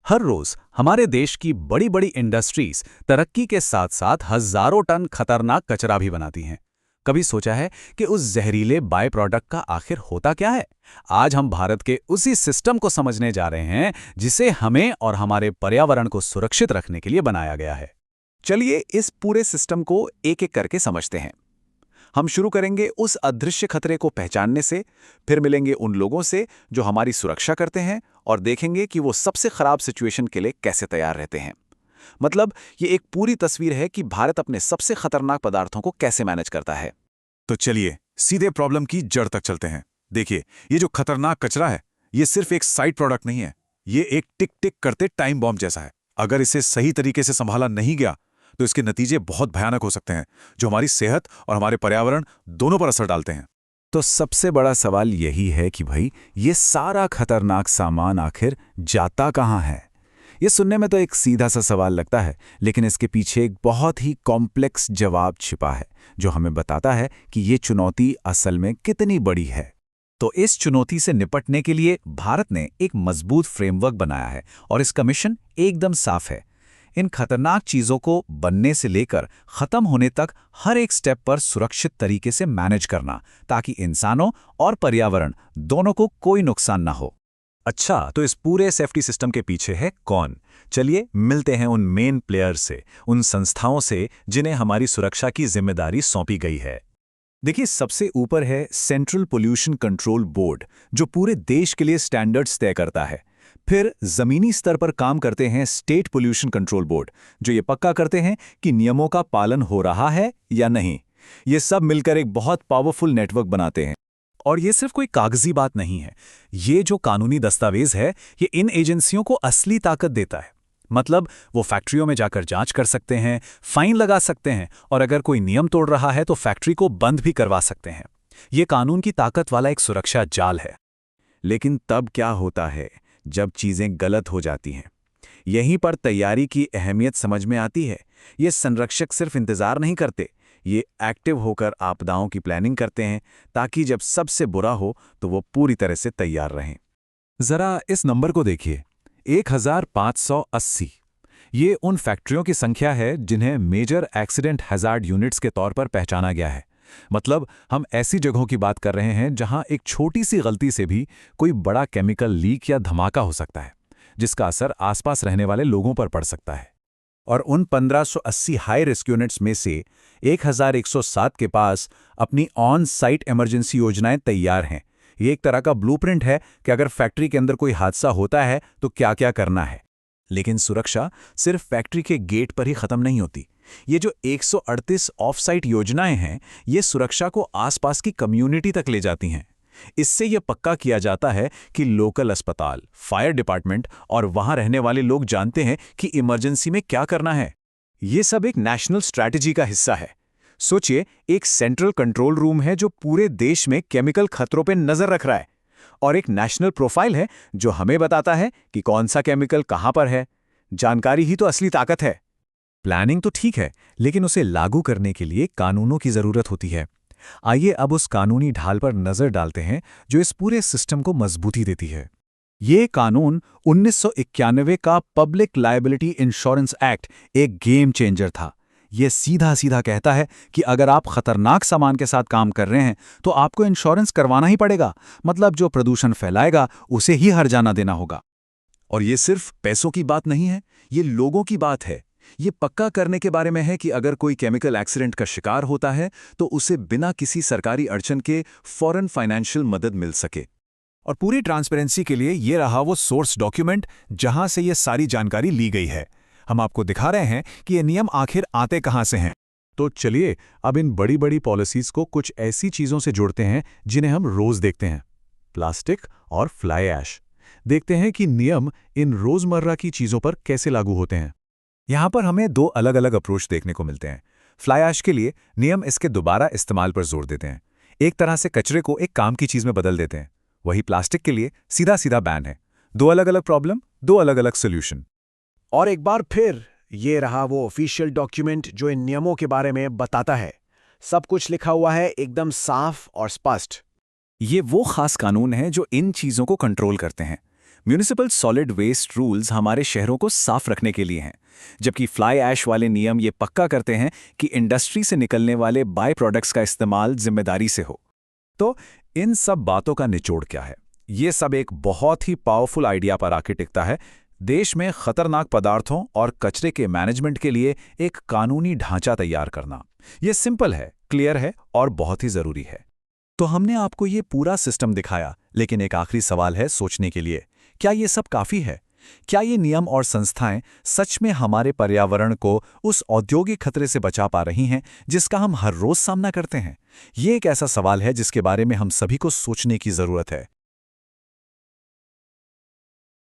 हर रोज हमारे देश की बड़ी बड़ी इंडस्ट्रीज तरक्की के साथ साथ हजारों टन खतरनाक कचरा भी बनाती हैं। कभी सोचा है कि उस जहरीले बाय प्रोडक्ट का आखिर होता क्या है? आज हम भारत के उसी सिस्टम को समझने जा रहे हैं जिसे हमें और हमारे पर्यावरण को सुरक्षित रखने के लिए बनाया गया है। चलिए इस पूरे सिस्टम को एक एक करके समझते हैं। हम शुरू करेंगे उस अदृश्य खतरे को पहचानने से, फिर मिलेंगे उन लोगों से जो हमारी सुरक्षा करते हैं और देखेंगे कि वो सबसे खराब सिचुएशन के लिए कैसे तैयार रहते हैं। मतलब ये एक पूरी तस्वीर है कि भारत अपने सबसे खतरनाक पदार्थों को कैसे मैनेज करता है। तो चलिए सीधे प्रॉब्लम की जड़ तक चलते हैं। देखिए, ये जो खतरनाक कचरा है, ये सिर्फ एक साइड प्रोडक्ट नहीं है। ये एक टिक टिक करते टाइम बॉम्ब जैसा है। अगर इसे सही तरीके से संभाला नहीं गया तो इसके नतीजे बहुत भयानक हो सकते हैं, जो हमारी सेहत और हमारे पर्यावरण दोनों पर असर डालते हैं। तो सबसे बड़ा सवाल यही है कि भाई ये सारा खतरनाक सामान आखिर जाता कहाँ है? ये सुनने में तो एक सीधा सा सवाल लगता है, लेकिन इसके पीछे एक बहुत ही कॉम्प्लेक्स जवाब छिपा है जो हमें बताता है कि ये चुनौती असल में कितनी बड़ी है। तो इस चुनौती से निपटने के लिए भारत ने एक मजबूत फ्रेमवर्क बनाया है और इसका मिशन एकदम साफ है। इन खतरनाक चीजों को बनने से लेकर खत्म होने तक हर एक स्टेप पर सुरक्षित तरीके से मैनेज करना, ताकि इंसानों और पर्यावरण दोनों को कोई नुकसान ना हो। अच्छा, तो इस पूरे सेफ्टी सिस्टम के पीछे है कौन? चलिए मिलते हैं उन मेन प्लेयर्स से, उन संस्थाओं से जिन्हें हमारी सुरक्षा की जिम्मेदारी सौंपी गई है। देखिए, सबसे ऊपर है सेंट्रल पोल्यूशन कंट्रोल बोर्ड, जो पूरे देश के लिए स्टैंडर्ड्स तय करता है। फिर जमीनी स्तर पर काम करते हैं स्टेट पोल्यूशन कंट्रोल बोर्ड, जो ये पक्का करते हैं कि नियमों का पालन हो रहा है या नहीं। ये सब मिलकर एक बहुत पावरफुल नेटवर्क बनाते हैं। और ये सिर्फ कोई कागजी बात नहीं है। ये जो कानूनी दस्तावेज है, ये इन एजेंसियों को असली ताकत देता है। मतलब वो फैक्ट्रियों में जाकर जांच कर सकते हैं, फाइन लगा सकते हैं, और अगर कोई नियम तोड़ रहा है तो फैक्ट्री को बंद भी करवा सकते हैं। ये कानून की ताकत वाला एक सुरक्षा जाल है। लेकिन तब क्या होता है जब चीजें गलत हो जाती हैं? यहीं पर तैयारी की अहमियत समझ में आती है। ये संरक्षक सिर्फ इंतजार नहीं करते, ये एक्टिव होकर आपदाओं की प्लानिंग करते हैं, ताकि जब सबसे बुरा हो तो वो पूरी तरह से तैयार रहें। जरा इस नंबर को देखिए, 1580। ये उन फैक्ट्रियों की संख्या है जिन्हें मेजर एक्सीडेंट हैजार्ड यूनिट्स के तौर पर पहचाना गया है। मतलब हम ऐसी जगहों की बात कर रहे हैं जहां एक छोटी सी गलती से भी कोई बड़ा केमिकल लीक या धमाका हो सकता है, जिसका असर आसपास रहने वाले लोगों पर पड़ सकता है। और उन 1580 हाई रिस्क यूनिट्स में से 1107 के पास अपनी ऑन साइट इमरजेंसी योजनाएं तैयार हैं। ये एक तरह का ब्लूप्रिंट है कि अगर फैक्ट्री के अंदर कोई हादसा होता है तो क्या क्या करना है। लेकिन सुरक्षा सिर्फ फैक्ट्री के गेट पर ही खत्म नहीं होती। ये जो 138 ऑफ साइट योजनाएं हैं, ये सुरक्षा को आसपास की कम्युनिटी तक ले जाती हैं। इससे यह पक्का किया जाता है कि लोकल अस्पताल, फायर डिपार्टमेंट और वहां रहने वाले लोग जानते हैं कि इमरजेंसी में क्या करना है। ये सब एक नेशनल स्ट्रैटेजी का हिस्सा है। सोचिए, एक सेंट्रल कंट्रोल रूम है जो पूरे देश में केमिकल खतरों पर नजर रख रहा है, और एक नेशनल प्रोफाइल है जो हमें बताता है कि कौन सा केमिकल कहां पर है। जानकारी ही तो असली ताकत है। प्लानिंग तो ठीक है, लेकिन उसे लागू करने के लिए कानूनों की जरूरत होती है। आइए अब उस कानूनी ढाल पर नजर डालते हैं जो इस पूरे सिस्टम को मजबूती देती है। ये कानून 1991 का पब्लिक लायबिलिटी इंश्योरेंस एक्ट एक गेम चेंजर था। ये सीधा सीधा कहता है कि अगर आप खतरनाक सामान के साथ काम कर रहे हैं तो आपको इंश्योरेंस करवाना ही पड़ेगा। मतलब जो प्रदूषण फैलाएगा उसे ही हर्जाना देना होगा। और ये सिर्फ पैसों की बात नहीं है, ये लोगों की बात है। ये पक्का करने के बारे में है कि अगर कोई केमिकल एक्सीडेंट का शिकार होता है तो उसे बिना किसी सरकारी अड़चन के फौरन फाइनेंशियल मदद मिल सके। और पूरी ट्रांसपेरेंसी के लिए ये रहा वो सोर्स डॉक्यूमेंट जहां से ये सारी जानकारी ली गई है। हम आपको दिखा रहे हैं कि ये नियम आखिर आते कहां से हैं। तो चलिए अब इन बड़ी बड़ी पॉलिसीज को कुछ ऐसी चीजों से जोड़ते हैं जिन्हें हम रोज देखते हैं, प्लास्टिक और फ्लाई ऐश। देखते हैं कि नियम इन रोजमर्रा की चीजों पर कैसे लागू होते हैं। यहां पर हमें दो अलग अलग अप्रोच देखने को मिलते हैं। फ्लाई ऐश के लिए नियम इसके दोबारा इस्तेमाल पर जोर देते हैं, एक तरह से कचरे को एक काम की चीज में बदल देते हैं। वही प्लास्टिक के लिए सीधा सीधा बैन है। दो अलग अलग प्रॉब्लम, दो अलग अलग सोल्यूशन। और एक बार फिर ये रहा वो ऑफिशियल डॉक्यूमेंट जो इन नियमों के बारे में बताता है। सब कुछ लिखा हुआ है एकदम साफ और स्पष्ट। ये वो खास कानून हैं जो इन चीजों को कंट्रोल करते हैं। म्यूनिसिपल सॉलिड वेस्ट रूल्स हमारे शहरों को साफ रखने के लिए हैं, जबकि फ्लाई ऐश वाले नियम ये पक्का करते हैं कि इंडस्ट्री से निकलने वाले बाय प्रोडक्ट्स का इस्तेमाल जिम्मेदारी से हो। तो इन सब बातों का निचोड़ क्या है? ये सब एक बहुत ही पावरफुल आइडिया पर आके टिकता है, देश में खतरनाक पदार्थों और कचरे के मैनेजमेंट के लिए एक कानूनी ढांचा तैयार करना। ये सिंपल है, क्लियर है और बहुत ही जरूरी है। तो हमने आपको ये पूरा सिस्टम दिखाया, लेकिन एक आखिरी सवाल है सोचने के लिए, क्या ये सब काफी है? क्या ये नियम और संस्थाएं सच में हमारे पर्यावरण को उस औद्योगिक खतरे से बचा पा रही हैं जिसका हम हर रोज सामना करते हैं? ये एक ऐसा सवाल है जिसके बारे में हम सभी को सोचने की जरूरत है।